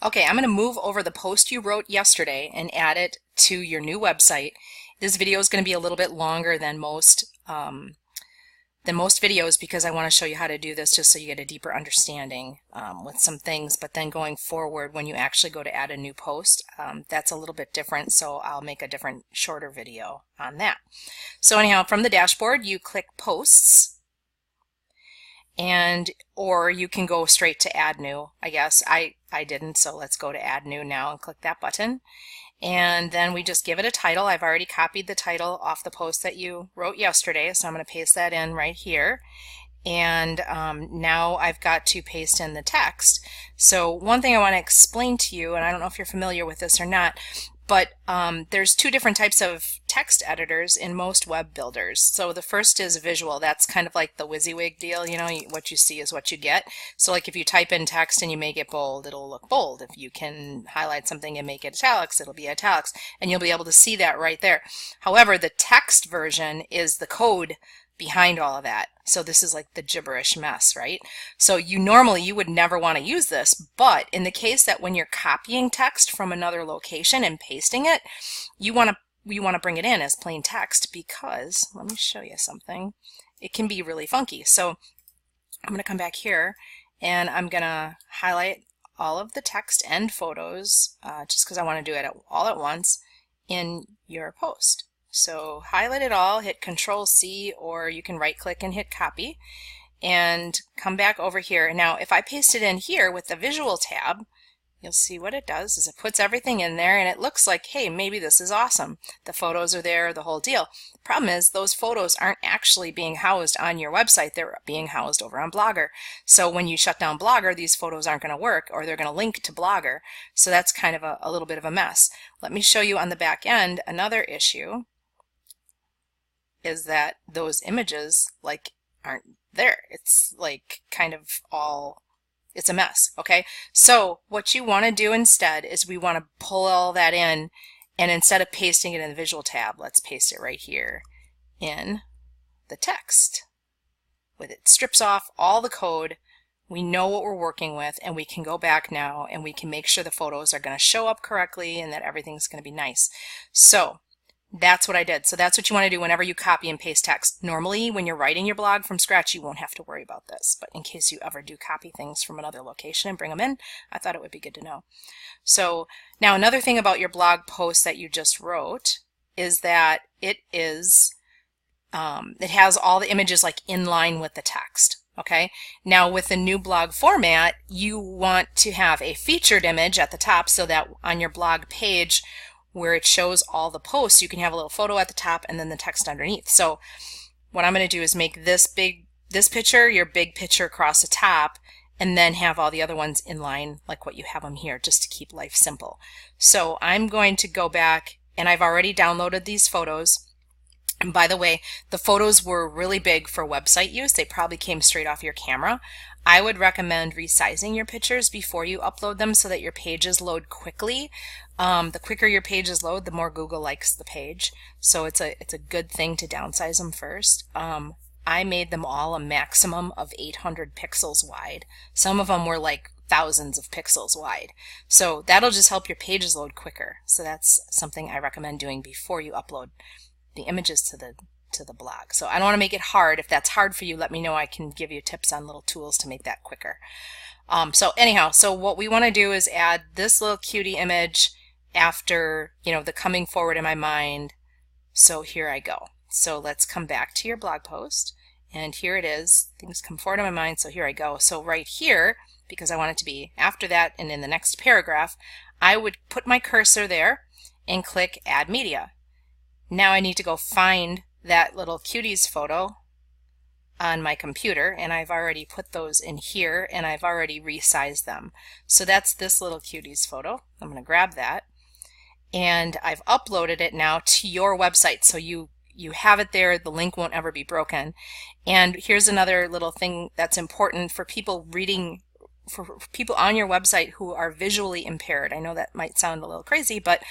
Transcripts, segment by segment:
Okay, I'm going to move over the post you wrote yesterday and add it to your new website. This video is going to be a little bit longer than most videos because I want to show you how to do this just so you get a deeper understanding with some things. But then going forward, when you actually go to add a new post, that's a little bit different, so I'll make a different, shorter video on that. So anyhow, from the dashboard, you click Posts, or you can go straight to Add New. I guess I didn't, so let's go to Add New now and click that button. And then we just give it a title. I've already copied the title off the post that you wrote yesterday, so I'm going to paste that in right here. And now I've got to paste in the text. So one thing I want to explain to you, and I don't know if you're familiar with this or not, but there's two different types of text editors in most web builders. So the first is visual. That's kind of like the WYSIWYG deal. You know, what you see is what you get. So like if you type in text and you make it bold, it'll look bold. If you can highlight something and make it italics, it'll be italics. And you'll be able to see that right there. However, the text version is the code behind all of that. So this is like the gibberish mess, right? So you would never want to use this, but in the case that when you're copying text from another location and pasting it, you want to bring it in as plain text because, let me show you something, it can be really funky. So I'm going to come back here and I'm going to highlight all of the text and photos just because I want to do it all at once in your post. So highlight it all, hit Control C, or you can right click and hit copy and come back over here. Now if I paste it in here with the visual tab, you'll see what it does is it puts everything in there and it looks like, hey, maybe this is awesome. The photos are there, the whole deal. Problem is those photos aren't actually being housed on your website, they're being housed over on Blogger. So when you shut down Blogger, these photos aren't going to work, or they're going to link to Blogger. So that's kind of a little bit of a mess. Let me show you on the back end another issue is that those images aren't there. It's like kind of all, it's a mess. Okay, so what you want to do instead is we want to pull all that in, and instead of pasting it in the visual tab, let's paste it right here in the text. With it strips off all the code, we know what we're working with, and we can go back now and we can make sure the photos are going to show up correctly and that everything's going to be nice. So that's what I did. So that's what you want to do whenever you copy and paste text. Normally, when you're writing your blog from scratch, you won't have to worry about this. But in case you ever do copy things from another location and bring them in, I thought it would be good to know. So now another thing about your blog post that you just wrote is that it has all the images like in line with the text. Okay. Now with the new blog format, you want to have a featured image at the top so that on your blog page where it shows all the posts, you can have a little photo at the top and then the text underneath. So what I'm going to do is make this picture your big picture across the top, and then have all the other ones in line like what you have them here, just to keep life simple. So I'm going to go back, and I've already downloaded these photos. And by the way, the photos were really big for website use. They probably came straight off your camera. I would recommend resizing your pictures before you upload them so that your pages load quickly. The quicker your pages load, the more Google likes the page. So it's a good thing to downsize them first. I made them all a maximum of 800 pixels wide. Some of them were like thousands of pixels wide. So that'll just help your pages load quicker. So that's something I recommend doing before you upload the images to the blog. So I don't want to make it hard. If that's hard for you, let me know. I can give you tips on little tools to make that quicker. So anyhow, so what we want to do is add this little cutie image after, the coming forward in my mind. So here I go. So let's come back to your blog post, and here it is. Things come forward in my mind, so here I go. So right here, because I want it to be after that and in the next paragraph, I would put my cursor there and click Add Media. Now I need to go find that little cuties photo on my computer, and I've already put those in here and I've already resized them. So that's this little cuties photo. I'm going to grab that, and I've uploaded it now to your website, so you have it there. The link won't ever be broken. And here's another little thing that's important for people reading, for people on your website who are visually impaired. I know that might sound a little crazy, but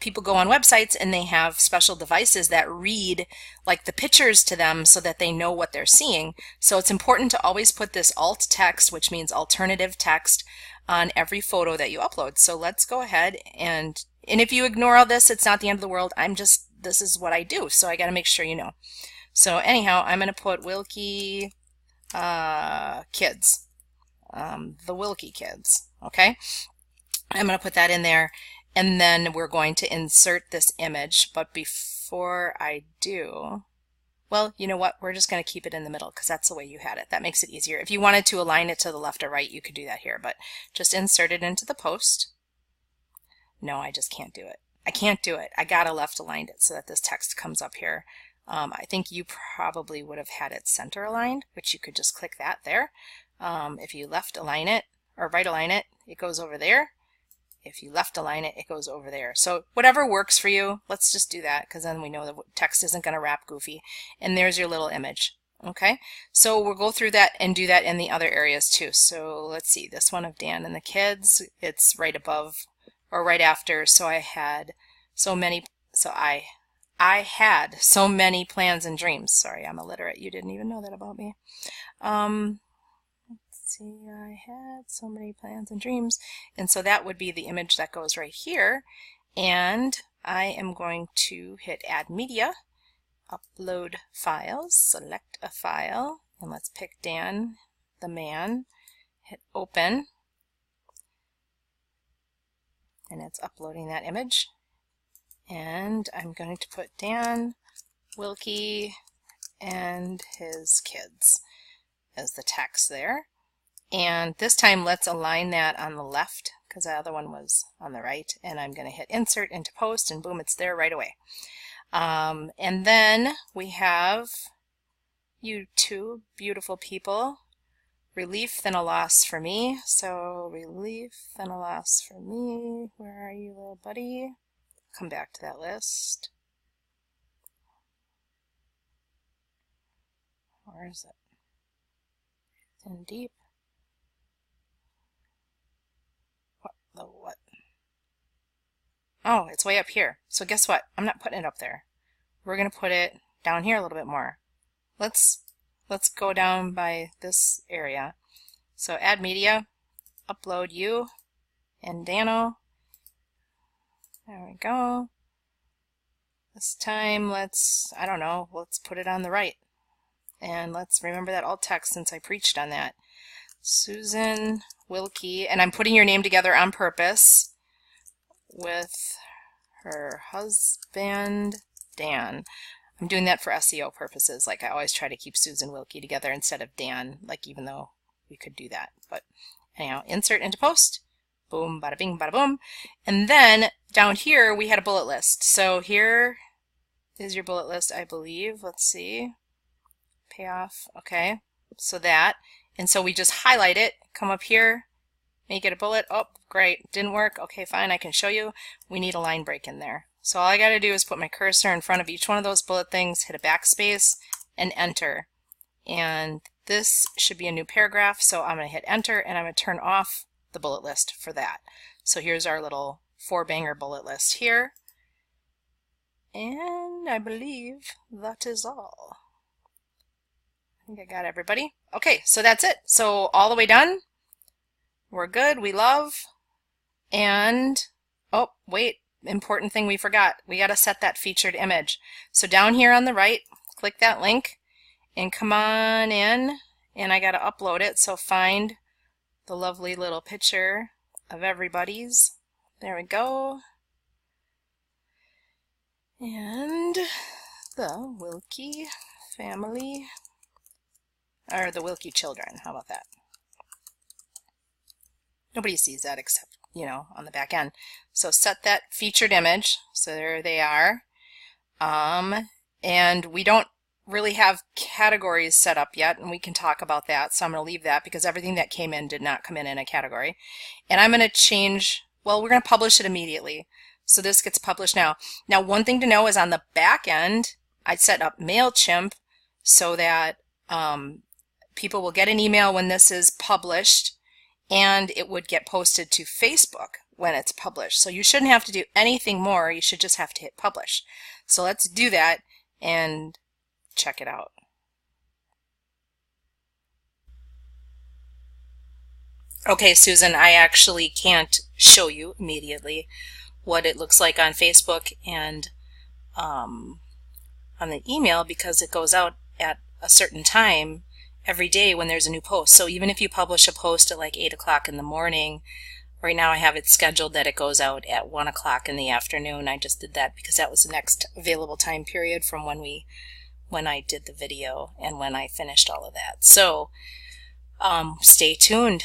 people go on websites and they have special devices that read like the pictures to them so that they know what they're seeing. So it's important to always put this alt text, which means alternative text, on every photo that you upload. So let's go ahead and if you ignore all this, it's not the end of the world. This is what I do, so I got to make sure you know. So anyhow, I'm going to put Wilkie kids, the Wilkie kids, okay? I'm going to put that in there, and then we're going to insert this image. But before I do, well, you know what? We're just going to keep it in the middle because that's the way you had it. That makes it easier. If you wanted to align it to the left or right, you could do that here, but just insert it into the post. No, I just can't do it. I can't do it. I gotta left aligned it so that this text comes up here. I think you probably would have had it center aligned, which you could just click that there. If you left align it or right align it, it goes over there. If you left align it, it goes over there. So whatever works for you, let's just do that because then we know the text isn't going to wrap goofy. And there's your little image. Okay, so we'll go through that and do that in the other areas too. So let's see, this one of Dan and the kids, it's right above or right after. So I had so many, I had so many plans and dreams. Sorry, I'm illiterate. You didn't even know that about me. Let's see, I had so many plans and dreams. And so that would be the image that goes right here. And I am going to hit Add Media, Upload Files, select a file, and let's pick Dan, the man, hit Open. And it's uploading that image. And I'm going to put Dan, Wilkie, and his kids as the text there. And this time let's align that on the left because the other one was on the right. And I'm going to hit Insert into Post, and boom, it's there right away. And then we have you two beautiful people. Relief, then a loss for me. So relief, then a loss for me. Where are you, little buddy? Come back to that list. Where is it? In deep. What the what? Oh, it's way up here. So guess what? I'm not putting it up there. We're gonna put it down here a little bit more. Let's go down by this area. So Add Media, Upload You and Dano. There we go. This time let's put it on the right. And let's remember that alt text since I preached on that. Susan Wilkie, and I'm putting your name together on purpose with her husband, Dan. I'm doing that for SEO purposes. Like I always try to keep Susan Wilkie together instead of Dan, like even though we could do that. But anyhow, insert into post. Boom, bada bing, bada boom. And then down here we had a bullet list. So here is your bullet list, I believe. Let's see. Payoff. Okay. So that. And so we just highlight it, come up here, make it a bullet. Oh, great. Didn't work. Okay, fine. I can show you. We need a line break in there. So all I got to do is put my cursor in front of each one of those bullet things, hit a backspace, and enter. And this should be a new paragraph. So I'm going to hit enter, and I'm going to turn off the bullet list for that. So here's our little 4-banger bullet list here. And I believe that is all. I think I got everybody. Okay, so that's it. So all the way done. We're good. We love. And, oh, wait. Important thing we forgot. We got to set that featured image. So down here on the right, click that link and come on in. And I got to upload it. So find the lovely little picture of everybody's. There we go. And the Wilkie family. Or the Wilkie children. How about that? Nobody sees that except, you know, on the back end. So set that featured image. So there they are. And we don't really have categories set up yet, and we can talk about that. So I'm going to leave that because everything that came in did not come in a category. And I'm going to change, well, we're going to publish it immediately. So this gets published now. Now, one thing to know is on the back end, I set up MailChimp so that people will get an email when this is published, and it would get posted to Facebook when it's published. So you shouldn't have to do anything more. You should just have to hit publish. So let's do that and check it out. Okay, Susan, I actually can't show you immediately what it looks like on Facebook and on the email because it goes out at a certain time every day when there's a new post. So even if you publish a post at like 8 o'clock in the morning, right now I have it scheduled that it goes out at 1 o'clock in the afternoon. I just did that because that was the next available time period from when I did the video and when I finished all of that. So stay tuned.